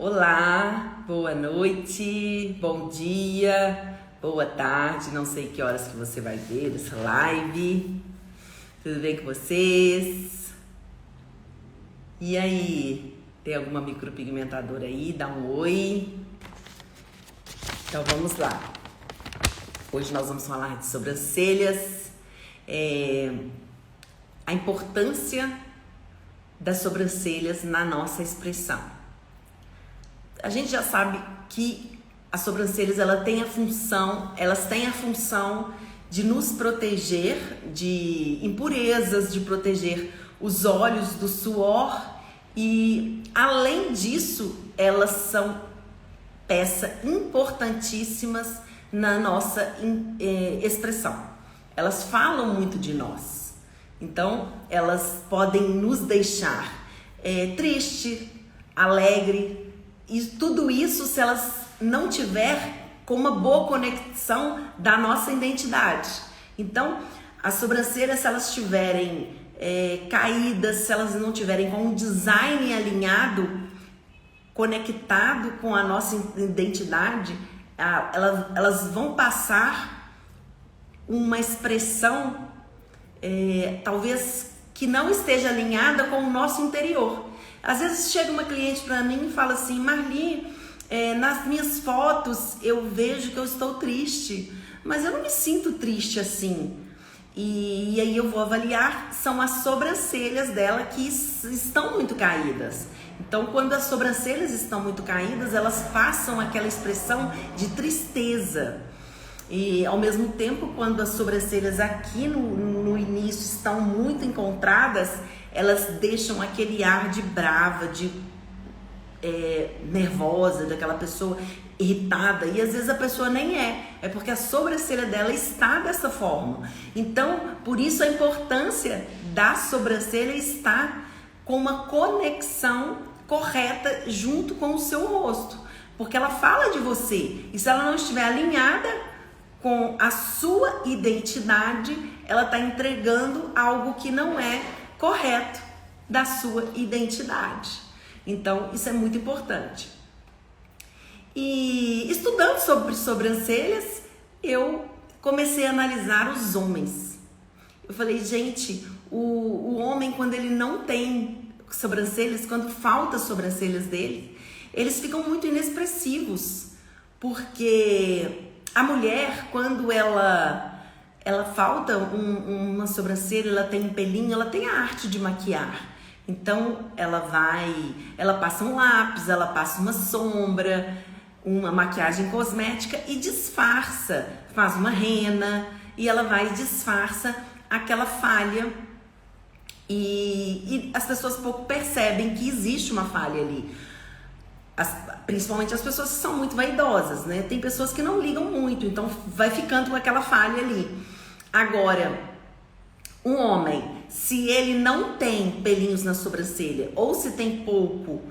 Olá, boa noite, bom dia, boa tarde, não sei que horas que você vai ver essa live. Tudo bem com vocês? E aí, tem alguma micropigmentadora aí? Dá um oi. Então vamos lá. Hoje nós vamos falar de sobrancelhas, a importância das sobrancelhas na nossa expressão. A gente já sabe que as sobrancelhas elas têm a função de nos proteger de impurezas, de proteger os olhos do suor e, além disso, elas são peças importantíssimas na nossa expressão. Elas falam muito de nós, então elas podem nos deixar triste, alegre. E tudo isso se elas não tiver com uma boa conexão da nossa identidade. Então, as sobrancelhas, se elas estiverem caídas, se elas não tiverem com um design alinhado, conectado com a nossa identidade, elas vão passar uma expressão talvez que não esteja alinhada com o nosso interior. Às vezes chega uma cliente para mim e fala assim: Marli, nas minhas fotos eu vejo que eu estou triste, mas eu não me sinto triste assim. E aí eu vou avaliar, são as sobrancelhas dela que estão muito caídas. Então, quando as sobrancelhas estão muito caídas, elas passam aquela expressão de tristeza. E ao mesmo tempo, quando as sobrancelhas aqui no início estão muito encontradas, elas deixam aquele ar de brava, de nervosa, daquela pessoa irritada. E às vezes a pessoa nem é porque a sobrancelha dela está dessa forma. Então, por isso a importância da sobrancelha estar com uma conexão correta junto com o seu rosto, porque ela fala de você. E se ela não estiver alinhada com a sua identidade, ela está entregando algo que não é correto da sua identidade. Então, isso é muito importante. E estudando sobre sobrancelhas, eu comecei a analisar os homens. Eu falei, gente, o homem, quando ele não tem sobrancelhas, quando falta sobrancelhas dele, eles ficam muito inexpressivos, porque a mulher, quando ela falta uma sobrancelha, ela tem um pelinho, ela tem a arte de maquiar. Então ela passa um lápis, ela passa uma sombra, uma maquiagem cosmética e disfarça, faz uma rena e ela vai e disfarça aquela falha. E as pessoas pouco percebem que existe uma falha ali. Principalmente as pessoas que são muito vaidosas, né? Tem pessoas que não ligam muito, então vai ficando com aquela falha ali. Agora, um homem, se ele não tem pelinhos na sobrancelha, ou se tem pouco,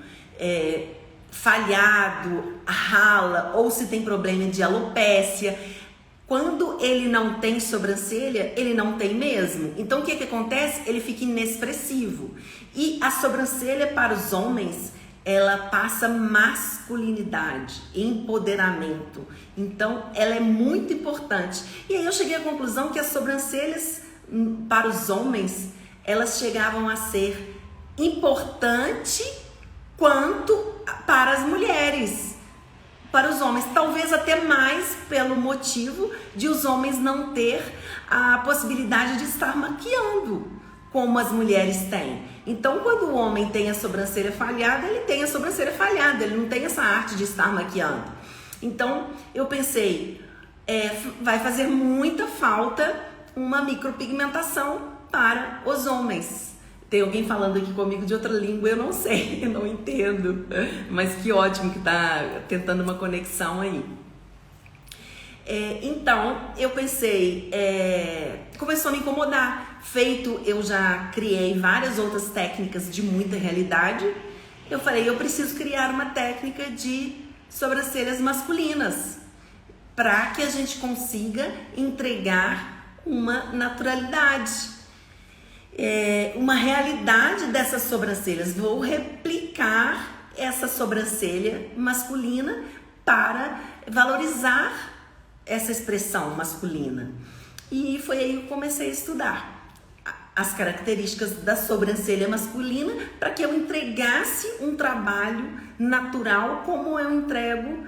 falhado, rala, ou se tem problema de alopécia, quando ele não tem sobrancelha, ele não tem mesmo. Então o que acontece? Ele fica inexpressivo. E a sobrancelha para os homens, ela passa masculinidade, empoderamento. Então, ela é muito importante. E aí eu cheguei à conclusão que as sobrancelhas para os homens, elas chegavam a ser importante quanto para as mulheres. Para os homens, talvez até mais pelo motivo de os homens não ter a possibilidade de estar maquiando como as mulheres têm. Então, quando o homem tem a sobrancelha falhada, ele tem a sobrancelha falhada, ele não tem essa arte de estar maquiando. Então, eu pensei, vai fazer muita falta uma micropigmentação para os homens. Tem alguém falando aqui comigo de outra língua, eu não sei, eu não entendo, mas que ótimo que tá tentando uma conexão aí. Então, eu pensei, começou a me incomodar. Feito, eu já criei várias outras técnicas de muita realidade. Eu falei, eu preciso criar uma técnica de sobrancelhas masculinas para que a gente consiga entregar uma naturalidade, uma realidade dessas sobrancelhas. Vou replicar essa sobrancelha masculina para valorizar essa expressão masculina. E foi aí que eu comecei a estudar as características da sobrancelha masculina para que eu entregasse um trabalho natural como eu entrego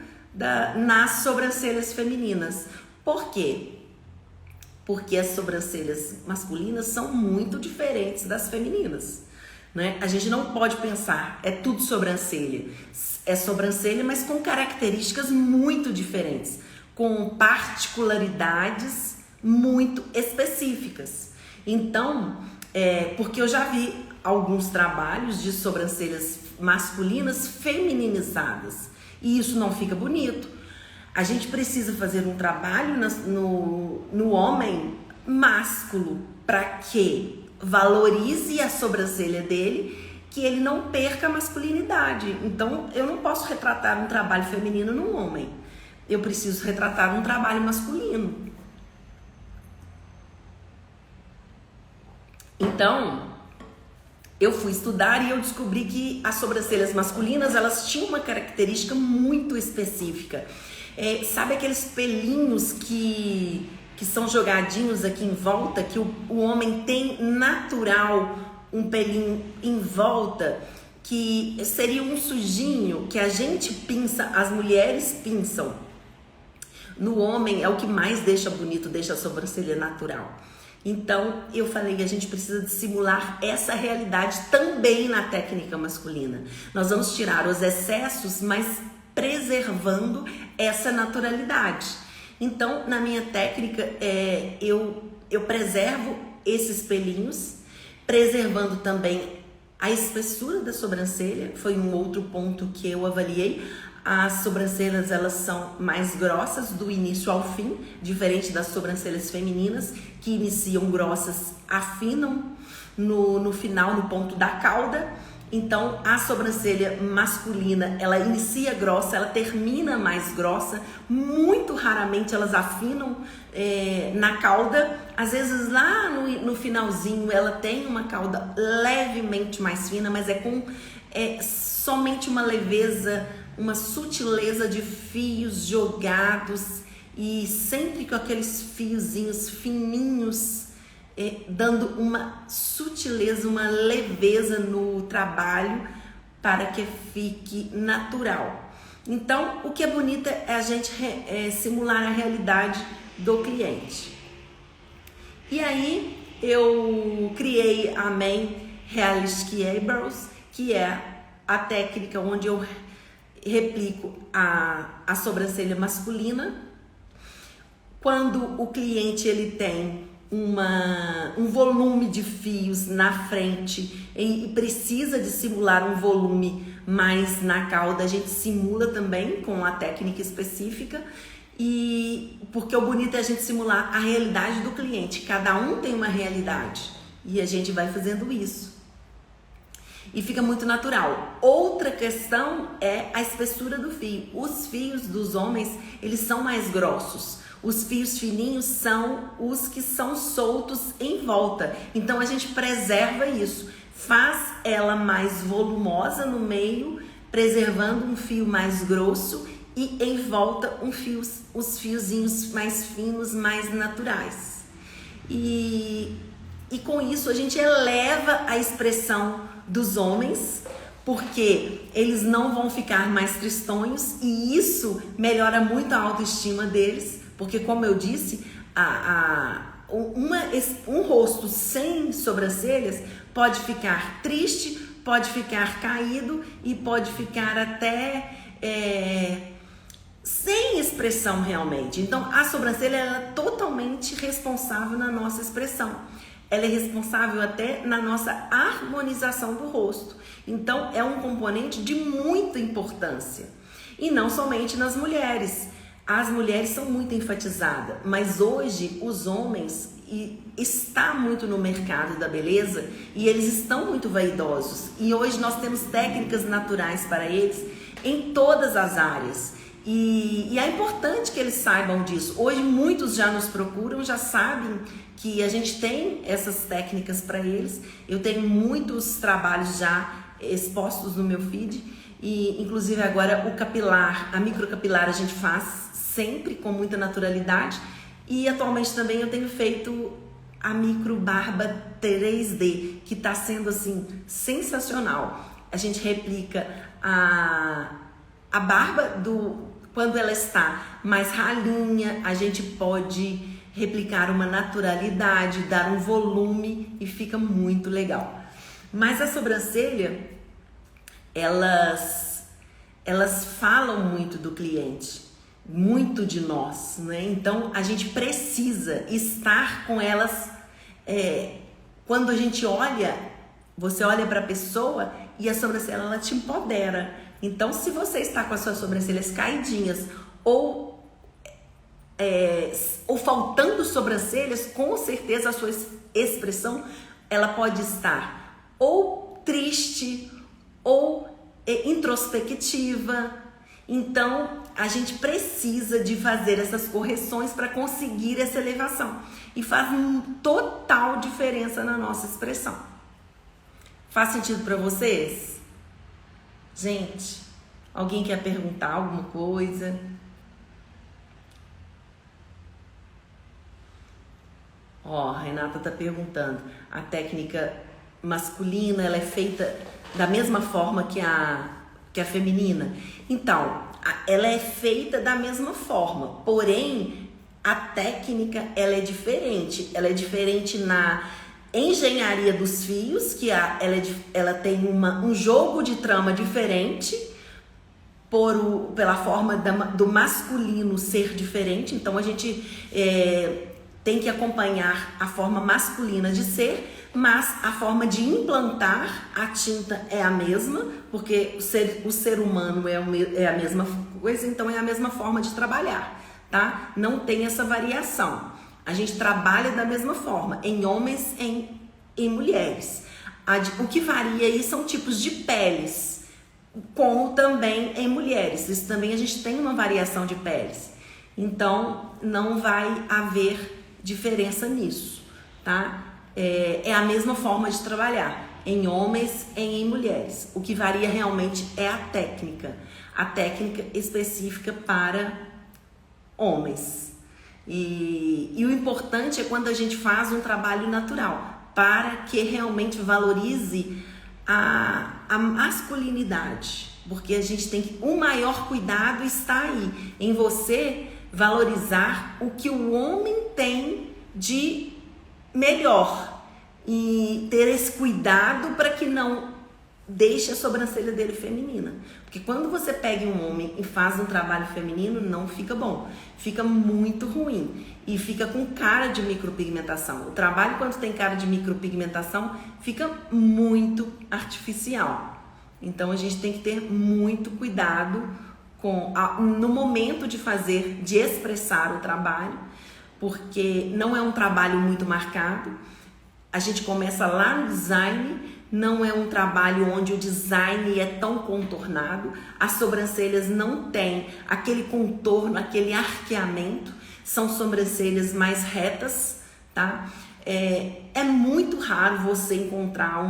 nas sobrancelhas femininas. Por quê? Porque as sobrancelhas masculinas são muito diferentes das femininas, né? A gente não pode pensar, é tudo sobrancelha. É sobrancelha, mas com características muito diferentes, com particularidades muito específicas. Então, porque eu já vi alguns trabalhos de sobrancelhas masculinas femininizadas e isso não fica bonito. A gente precisa fazer um trabalho no homem másculo para que valorize a sobrancelha dele, que ele não perca a masculinidade. Então, eu não posso retratar um trabalho feminino num homem. Eu preciso retratar um trabalho masculino. Então, eu fui estudar e eu descobri que as sobrancelhas masculinas, elas tinham uma característica muito específica. Sabe aqueles pelinhos que são jogadinhos aqui em volta, que o homem tem natural, um pelinho em volta, que seria um sujinho que a gente pinça, as mulheres pinçam. No homem é o que mais deixa bonito, deixa a sobrancelha natural. Então eu falei que a gente precisa de simular essa realidade também na técnica masculina. Nós vamos tirar os excessos, mas preservando essa naturalidade. Então, na minha técnica, eu preservo esses pelinhos, preservando também a espessura da sobrancelha. Foi um outro ponto que eu avaliei. As sobrancelhas, elas são mais grossas do início ao fim, diferente das sobrancelhas femininas, que iniciam grossas, afinam no final, no ponto da cauda. Então, a sobrancelha masculina, ela inicia grossa, ela termina mais grossa. Muito raramente elas afinam na cauda. Às vezes lá no finalzinho ela tem uma cauda levemente mais fina, mas é com somente uma leveza, uma sutileza de fios jogados e sempre com aqueles fiozinhos fininhos, dando uma sutileza, uma leveza no trabalho para que fique natural. Então, o que é bonito é a gente simular a realidade do cliente. E aí, eu criei a Man Realistic Eyebrows, que é a técnica onde eu replico a sobrancelha masculina. Quando o cliente ele tem um volume de fios na frente e precisa de simular um volume mais na cauda, a gente simula também com a técnica específica. E porque o bonito é a gente simular a realidade do cliente. Cada um tem uma realidade e a gente vai fazendo isso e fica muito natural. Outra questão é a espessura do fio. Os fios dos homens, eles são mais grossos. Os fios fininhos são os que são soltos em volta. Então a gente preserva isso, faz ela mais volumosa no meio, preservando um fio mais grosso e em volta os fiozinhos mais finos, mais naturais. E com isso a gente eleva a expressão dos homens, porque eles não vão ficar mais tristonhos e isso melhora muito a autoestima deles, porque como eu disse, um rosto sem sobrancelhas pode ficar triste, pode ficar caído e pode ficar até sem expressão realmente. Então a sobrancelha ela é totalmente responsável na nossa expressão. Ela é responsável até na nossa harmonização do rosto. Então é um componente de muita importância. E não somente nas mulheres. As mulheres são muito enfatizadas, mas hoje os homens está muito no mercado da beleza e eles estão muito vaidosos. E hoje nós temos técnicas naturais para eles em todas as áreas. E é importante que eles saibam disso. Hoje muitos já nos procuram, já sabem que a gente tem essas técnicas para eles. Eu tenho muitos trabalhos já expostos no meu feed E inclusive agora o capilar, a microcapilar a gente faz sempre com muita naturalidade. E atualmente também eu tenho feito a microbarba 3D, que está sendo assim sensacional. A gente replica a barba quando ela está mais ralinha, a gente pode replicar uma naturalidade, dar um volume e fica muito legal. Mas a sobrancelha, elas falam muito do cliente, muito de nós, né? Então a gente precisa estar com elas. Quando a gente olha, você olha para a pessoa e a sobrancelha ela te empodera. Então, se você está com as suas sobrancelhas caidinhas ou faltando sobrancelhas, com certeza a sua expressão ela pode estar ou triste ou introspectiva. Então, a gente precisa de fazer essas correções para conseguir essa elevação. E faz total diferença na nossa expressão. Faz sentido para vocês? Gente, alguém quer perguntar alguma coisa? Ó, a Renata tá perguntando. A técnica masculina, ela é feita da mesma forma que a feminina? Então, ela é feita da mesma forma, porém, a técnica, ela é diferente. Ela é diferente na engenharia dos fios, que ela tem um jogo de trama diferente, pela forma do masculino ser diferente. Então, a gente tem que acompanhar a forma masculina de ser, mas a forma de implantar a tinta é a mesma, porque o ser humano é a mesma coisa, então é a mesma forma de trabalhar, tá? Não tem essa variação. A gente trabalha da mesma forma, em homens e em mulheres. O que varia aí são tipos de peles, como também em mulheres. Isso também a gente tem uma variação de peles. Então, não vai haver diferença nisso, tá? É a mesma forma de trabalhar em homens e em mulheres. O que varia realmente é a técnica específica para homens. E o importante é quando a gente faz um trabalho natural, para que realmente valorize a masculinidade, porque a gente tem que, o maior cuidado está aí, em você valorizar o que o homem tem de melhor e ter esse cuidado para que não deixe a sobrancelha dele feminina. Porque quando você pega um homem e faz um trabalho feminino, não fica bom. Fica muito ruim. E fica com cara de micropigmentação. O trabalho, quando tem cara de micropigmentação, fica muito artificial. Então, a gente tem que ter muito cuidado no momento de expressar o trabalho, porque não é um trabalho muito marcado. A gente começa lá no design. Não é um trabalho onde o design é tão contornado, as sobrancelhas não têm aquele contorno, aquele arqueamento, são sobrancelhas mais retas, tá? É muito raro você encontrar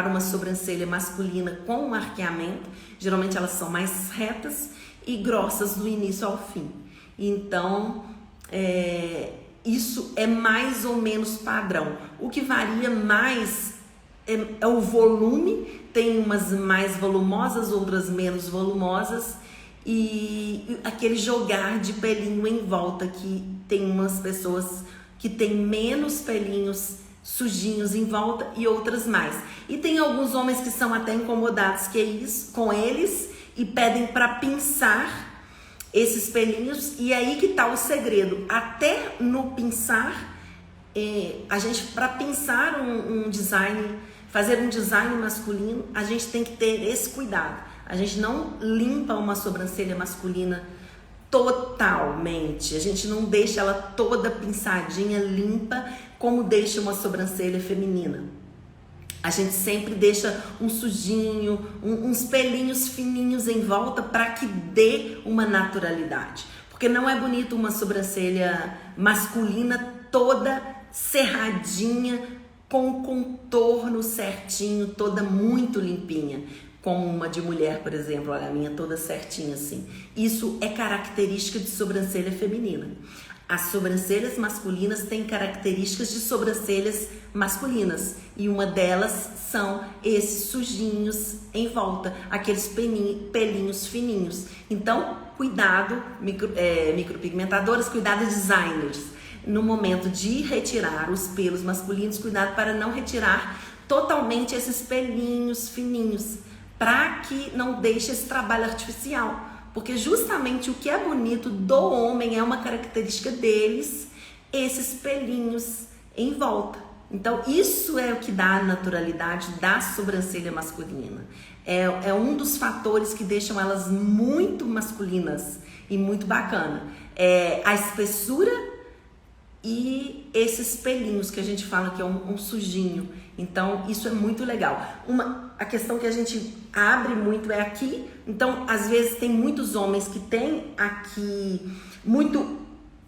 uma sobrancelha masculina com um arqueamento, geralmente elas são mais retas e grossas do início ao fim. Então, isso é mais ou menos padrão. O que varia mais é o volume, tem umas mais volumosas, outras menos volumosas, e aquele jogar de pelinho em volta, que tem umas pessoas que tem menos pelinhos sujinhos em volta e outras mais. E tem alguns homens que são até incomodados com eles e pedem para pinçar esses pelinhos, e aí que tá o segredo. Até no pinçar, a gente, para pinçar um design, fazer um design masculino, a gente tem que ter esse cuidado. A gente não limpa uma sobrancelha masculina totalmente. A gente não deixa ela toda pinçadinha, limpa, como deixa uma sobrancelha feminina. A gente sempre deixa um sujinho, uns pelinhos fininhos em volta para que dê uma naturalidade. Porque não é bonito uma sobrancelha masculina toda serradinha, com o contorno certinho, toda muito limpinha. como uma de mulher, por exemplo. Olha, a minha toda certinha assim. Isso é característica de sobrancelha feminina. As sobrancelhas masculinas têm características de sobrancelhas masculinas. E uma delas são esses sujinhos em volta, aqueles pelinhos fininhos. Então, cuidado, micropigmentadoras, cuidado, designers. No momento de retirar os pelos masculinos, cuidado para não retirar totalmente esses pelinhos fininhos, para que não deixe esse trabalho artificial. Porque justamente o que é bonito do homem é uma característica deles, esses pelinhos em volta. Então isso é o que dá a naturalidade da sobrancelha masculina. É um dos fatores que deixam elas muito masculinas e muito bacana. É a espessura e esses pelinhos que a gente fala que é um sujinho. Então isso é muito legal. A questão que a gente abre muito é aqui. Então às vezes tem muitos homens que tem aqui muito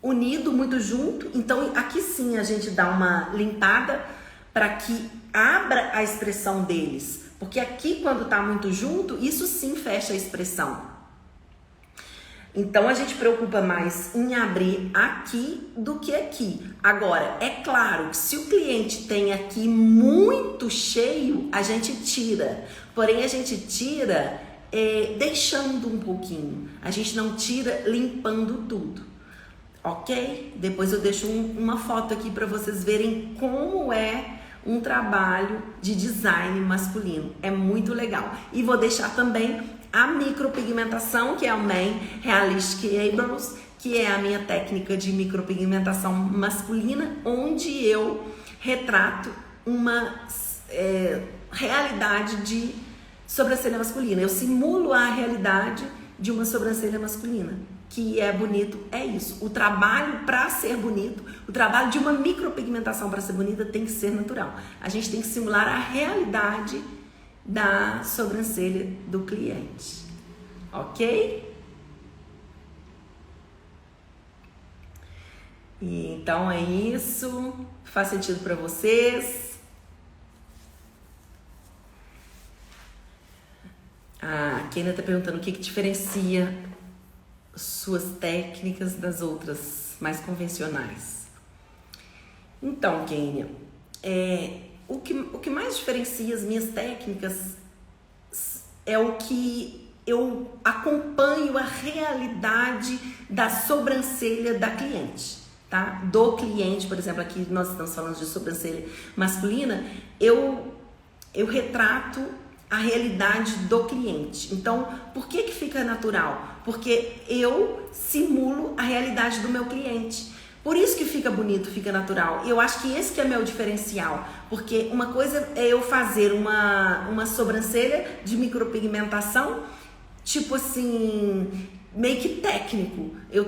unido, muito junto. Então aqui sim a gente dá uma limpada para que abra a expressão deles. Porque aqui quando tá muito junto, isso sim fecha a expressão. Então a gente preocupa mais em abrir aqui do que aqui. Agora, é claro que se o cliente tem aqui muito cheio, a gente tira. Porém, a gente tira deixando um pouquinho. A gente não tira limpando tudo. Ok? Depois eu deixo uma foto aqui para vocês verem como é um trabalho de design masculino. É muito legal. E vou deixar também a micropigmentação, que é o Man Realistic Eyebrows, que é a minha técnica de micropigmentação masculina, onde eu retrato uma realidade de sobrancelha masculina. Eu simulo a realidade de uma sobrancelha masculina. Que é bonito, é isso. O trabalho para ser bonito, o trabalho de uma micropigmentação para ser bonita tem que ser natural. A gente tem que simular a realidade da sobrancelha do cliente, ok? E então é isso. Faz sentido para vocês? A Kenia está perguntando o que que diferencia suas técnicas das outras mais convencionais. Então, Kenia, o que mais diferencia as minhas técnicas é o que eu acompanho a realidade da sobrancelha da cliente, tá? Do cliente, por exemplo, aqui nós estamos falando de sobrancelha masculina, eu retrato a realidade do cliente. Então, por que fica natural? Porque eu simulo a realidade do meu cliente. Por isso que fica bonito, fica natural. Eu acho que esse que é meu diferencial. Porque uma coisa é eu fazer uma sobrancelha de micropigmentação, tipo assim, meio que técnico. Eu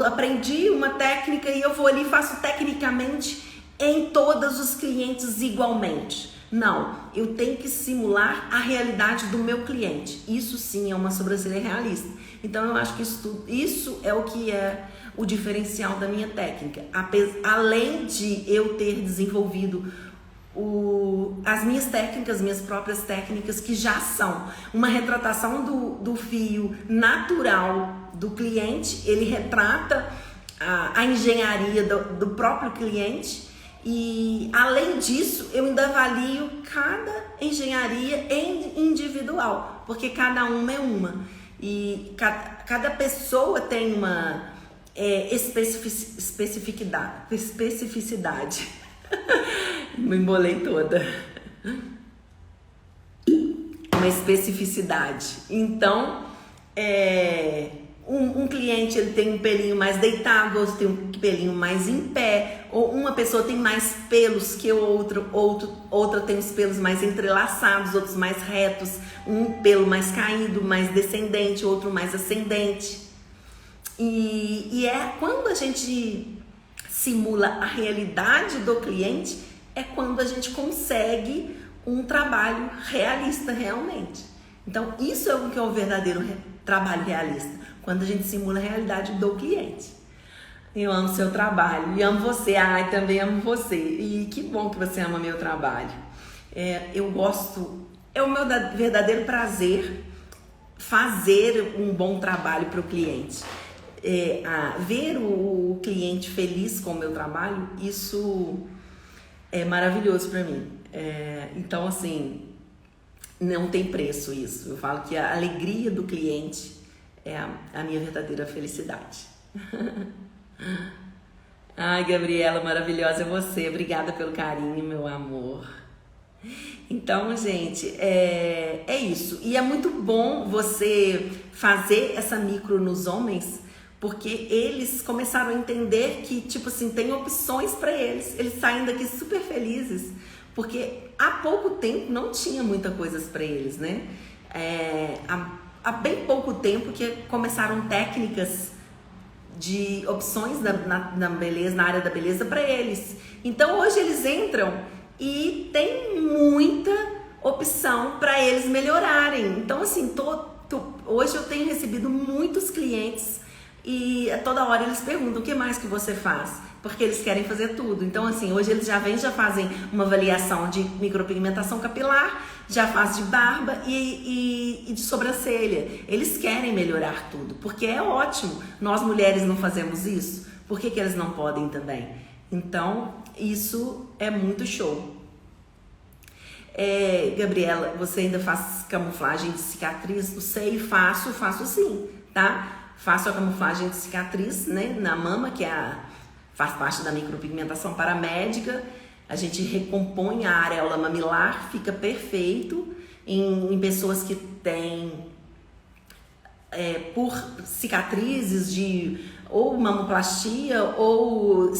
aprendi uma técnica e eu vou ali e faço tecnicamente em todos os clientes igualmente. Não, eu tenho que simular a realidade do meu cliente. Isso sim é uma sobrancelha realista. Então eu acho que isso é o que é o diferencial da minha técnica. Além de eu ter desenvolvido as minhas técnicas, minhas próprias técnicas, que já são uma retratação do fio natural do cliente, ele retrata a engenharia do próprio cliente. E além disso, eu ainda avalio cada engenharia individual, porque cada uma é uma. E cada pessoa tem uma especificidade. Me embolei toda. Uma especificidade. Então, um cliente ele tem um pelinho mais deitado, outro tem um pelinho mais em pé, ou uma pessoa tem mais pelos que outra tem os pelos mais entrelaçados, outros mais retos, um pelo mais caído, mais descendente, outro mais ascendente. E é quando a gente simula a realidade do cliente, é quando a gente consegue um trabalho realista realmente. Então isso é o que é o verdadeiro trabalho realista, quando a gente simula a realidade do cliente. Eu amo seu trabalho e amo você. Ai, também amo você. E que bom que você ama meu trabalho. Eu gosto é o meu verdadeiro prazer fazer um bom trabalho para o cliente. Ver o cliente feliz com o meu trabalho, isso é maravilhoso para mim. Então, assim, não tem preço isso. Eu falo que a alegria do cliente é a minha verdadeira felicidade. Ai, Gabriela, maravilhosa é você. Obrigada pelo carinho, meu amor. Então, gente, é isso. E é muito bom você fazer essa micro nos homens, porque eles começaram a entender que, tipo assim, tem opções para eles. Eles saem daqui super felizes, porque há pouco tempo não tinha muita coisas para eles, né? Há bem pouco tempo que começaram técnicas de opções na beleza, na área da beleza para eles. Então hoje eles entram e tem muita opção para eles melhorarem. Então assim, hoje eu tenho recebido muitos clientes e a toda hora eles perguntam: o que mais que você faz? Porque eles querem fazer tudo. Então assim, hoje eles já fazem uma avaliação de micropigmentação capilar, já faz de barba e de sobrancelha. Eles querem melhorar tudo, porque é ótimo. Nós mulheres não fazemos isso, por que eles não podem também? Então, isso é muito show. Gabriela, você ainda faz camuflagem de cicatriz? Não sei, faço sim, tá? Faço a camuflagem de cicatriz, né, na mama, que faz parte da micropigmentação paramédica. A gente recompõe a areola mamilar, fica perfeito em pessoas que têm por cicatrizes de ou mamoplastia ou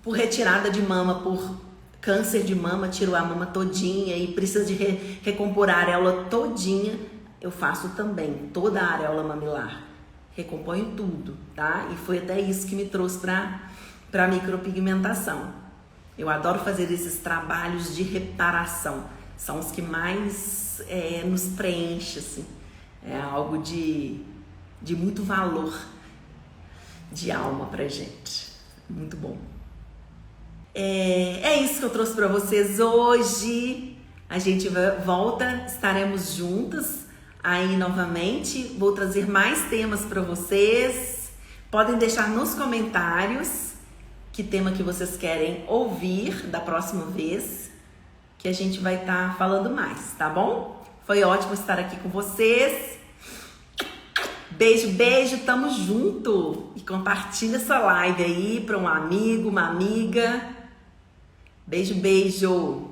por retirada de mama, por câncer de mama, tirou a mama todinha e precisa de recompor a areola todinha. Eu faço também toda a areola mamilar, recomponho tudo, tá? E foi até isso que me trouxe para micropigmentação. Eu adoro fazer esses trabalhos de reparação, são os que mais nos preenchem, assim. É algo de muito valor de alma pra gente, muito bom. É isso que eu trouxe para vocês hoje. A gente volta, estaremos juntas aí novamente. Vou trazer mais temas para vocês. Podem deixar nos comentários que tema que vocês querem ouvir da próxima vez, que a gente vai estar falando mais, tá bom? Foi ótimo estar aqui com vocês. Beijo, beijo, tamo junto. E compartilha essa live aí para um amigo, uma amiga. Beijo, beijo.